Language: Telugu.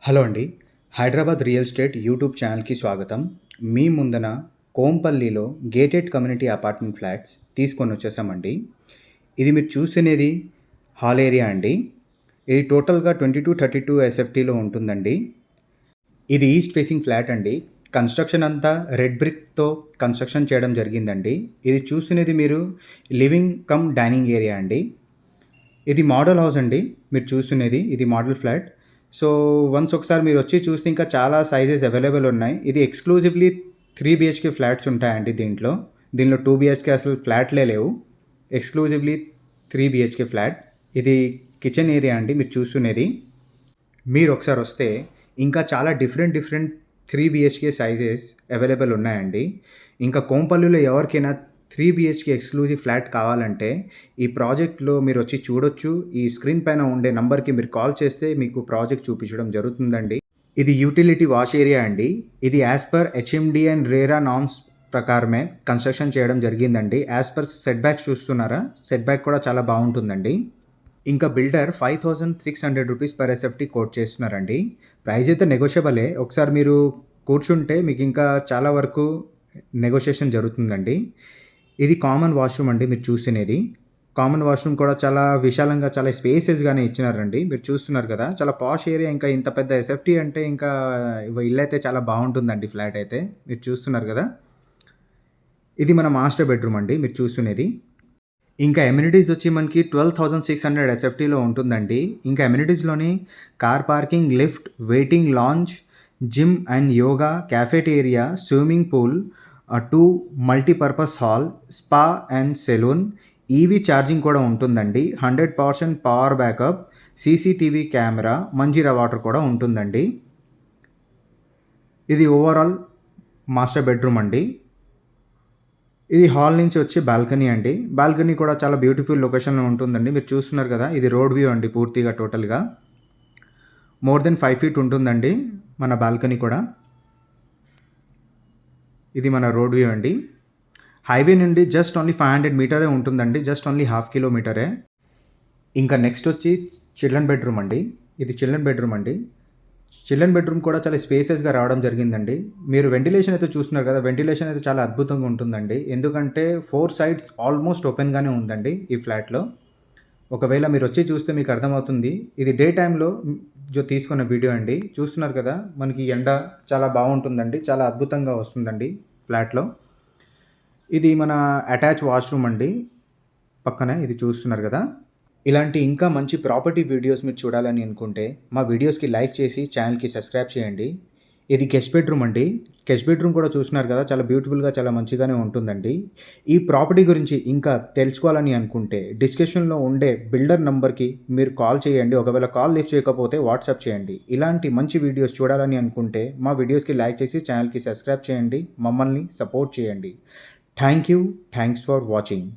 హలో అండి. హైదరాబాద్ రియల్ ఎస్టేట్ యూట్యూబ్ ఛానల్‌కి స్వాగతం. మీ ముందన కోంపల్లిలో గేటెడ్ కమ్యూనిటీ అపార్ట్మెంట్ ఫ్లాట్స్ తీసుకొనొచ్చేసామండి. ఇది మీరు చూస్తునేది హాల్ ఏరియా అండి. ఇది టోటల్‌గా 22-32 ఎస్ఎఫ్టీలో ఉంటుందండి. ఇది ఈస్ట్ ఫేసింగ్ ఫ్లాట్ అండి. కన్‌స్ట్రక్షన్ అంతా రెడ్ బ్రిక్‌తో కన్‌స్ట్రక్షన్ చేయడం జరిగిందండి. ఇది చూస్తున్నది మీరు లివింగ్ కమ్ డైనింగ్ ఏరియా అండి. ఇది మోడల్ హౌస్ అండి. మీరు చూస్తున్నది. ఇది మోడల్ ఫ్లాట్. సో, వన్స్ ఒకసారి మీరొచ్చి చూస్తే ఇంకా చాలా సైజెస్ అవైలబుల్ ఉన్నాయి. ఇది ఎక్స్‌క్లూజివ్‌లీ 3 బీహెచ్‌కే ఫ్లాట్స్ ఉంటాయండి దీంట్లో. దీనిలో 2 బీహెచ్‌కే అసలు ఫ్లాట్‌లే లేవు. Exclusively 3 BHK flat. ఇది కిచెన్ ఏరియా అండి మీరు చూస్తున్నది. మీరొకసారొస్తే ఇంకా చాలా డిఫరెంట్ 3 బీహెచ్‌కే సైజెస్ అవైలబుల్ ఉన్నాయండి. ఇంకా కోంపల్లిలో ఎవరికైనా 3 బీహెచ్‌కే ఎక్స్‌క్లూజివ్ ఫ్లాట్ కావాలంటే ఈ ప్రాజెక్ట్‌లో మీరొచ్చి చూడొచ్చు. ఈ స్క్రీన్ పైన ఉండే నంబర్‌కి మీరు కాల్ చేస్తే మీకు ప్రాజెక్ట్ చూపించడం జరుగుతుందండి. ఇది యూటిలిటీ వాష్ ఏరియా అండి. ఇది as per HMD and RERA norms ప్రకారమే కన్‌స్ట్రక్షన్ చేయడం జరిగిందండి. యాస్ పర్ సెట్ బ్యాక్స్ చూస్తున్నారా? సెట్ బ్యాక్ కూడా చాలా బావుంటుందండి. ఇంకా బిల్డర్ ₹5,600 పర్ ఎస్ఎఫ్‌టీ కోట్ చేస్తున్నారండి. ప్రైస్ అయితే నెగోషియబులే. ఒకసారి మీరు కూర్చుంటే మీకింకా చాలా వరకు నెగోషియేషన్ జరుగుతుందండి. ఇది కామన్ వాష్‌రూమ్ అండి మీరు చూస్తునేది. కామన్ వాష్‌రూమ్ కూడా చాలా విశాలంగా, చాలా స్పేసియస్‌గానే ఇచ్చినారండి. మీరు చూస్తున్నారు కదా! చాలా పాష్ ఏరియా. ఇంకా ఇంత పెద్ద ఎస్ఎఫ్టీ అంటే ఇంకా ఇల్లయితే చాలా బావుంటుందండి ఫ్లాట్ అయితే. మీరు చూస్తున్నారు గదా! ఇది మన మాస్టర్ బెడ్‌రూమ్ అండి మీరు చూస్తునేది. ఇంకా అమ్యూనిటీస్ వచ్చి మనకి 12,600 ఎస్ఎఫ్టీలో ఉంటుందండి. ఇంకా అమ్యూనిటీస్‌లోని car parking, lift, waiting lounge, gym and yoga, cafeteria, swimming pool, 2 multipurpose hall, spa and salon, EV charging కూడా ఉంటుందండి. 100% power backup, CCTV camera, Manjeera water కూడా ఉంటుందండి. ఇది ఓవరాల్ మాస్టర్ బెడ్‌రూమ్ అండి. ఇది హాల్ నుంచి వచ్చే బాల్కనీ అండి. బాల్కనీ కూడా చాలా బ్యూటిఫుల్ లొకేషన్‌లో ఉంటుందండి. మీరు చూస్తున్నారు కదా! ఇది రోడ్ వ్యూ అండి పూర్తిగా టోటల్‌గా. మోర్ దెన్ 5 ఫీట్ ఉంటుందండి మన బాల్కనీ కూడా. ఇది మన రోడ్ వ్యూ అండి. హైవే నుండి జస్ట్ ఓన్లీ 500 మీటరే ఉంటుందండి. జస్ట్ ఓన్లీ హాఫ్ కిలోమీటరే. ఇంకా నెక్స్ట్ వచ్చి చిల్డ్రన్ బెడ్‌రూమ్ అండి. ఇది చిల్డ్రన్ బెడ్‌రూమ్ అండి. చిల్డ్రన్ బెడ్‌రూమ్ కూడా చాలా స్పేసియస్‌గా రావడం జరిగిందండి. మీరు వెంటిలేషన్ అయితే చూస్తున్నారు కదా! వెంటిలేషన్ అయితే చాలా అద్భుతంగా ఉంటుందండి. ఎందుకంటే 4 సైడ్స్ ఆల్మోస్ట్ ఓపెన్‌గానే ఉందండి ఈ ఫ్లాట్‌లో. ఒకవేళ మీరొచ్చి చూస్తే మీకు అర్థమవుతుంది. ఇది డే టైమ్‌లో తీసుకున్న వీడియో అండి. చూస్తున్నారు కదా! మనకి ఎండ చాలా బావుంటుందండి. చాలా అద్భుతంగా వస్తుందండి ఫ్లాట్‌లో. ఇది మన అటాచ్ వాష్‌రూమ్ అండి. పక్కనే ఇది చూస్తున్నారు గదా! ఇలాంటి ఇంకా మంచి ప్రాపర్టీ వీడియోస్ మీరు చూడాలని అనుకుంటే, మా వీడియోస్‌కి లైక్ చేసి ఛానెల్‌కి సబ్స్క్రైబ్ చేయండి. ఇది గెస్ట్ బెడ్‌రూమ్ అండి. గెస్ట్ బెడ్‌రూమ్ కూడా చూస్తున్నారు కదా! చాలా బ్యూటిఫుల్‌గా, చాలా మంచిగానే ఉంటుందండి. ఈ ప్రాపర్టీ గురించి ఇంకా తెలుసుకోవాలని అనుకుంటే, డిస్క్రిప్షన్‌లో ఉండే బిల్డర్ నంబర్‌కి మీరు కాల్ చేయండి. ఒకవేళ కాల్ లిఫ్ట్ చేయకపోతే వాట్సాప్ చేయండి. ఇలాంటి మంచి వీడియోస్ చూడాలని అనుకుంటే, మా వీడియోస్‌కి లైక్ చేసి ఛానెల్‌కి సబ్స్క్రైబ్ చేయండి. మమ్మల్ని సపోర్ట్ చేయండి. Thank you. Thanks for watching.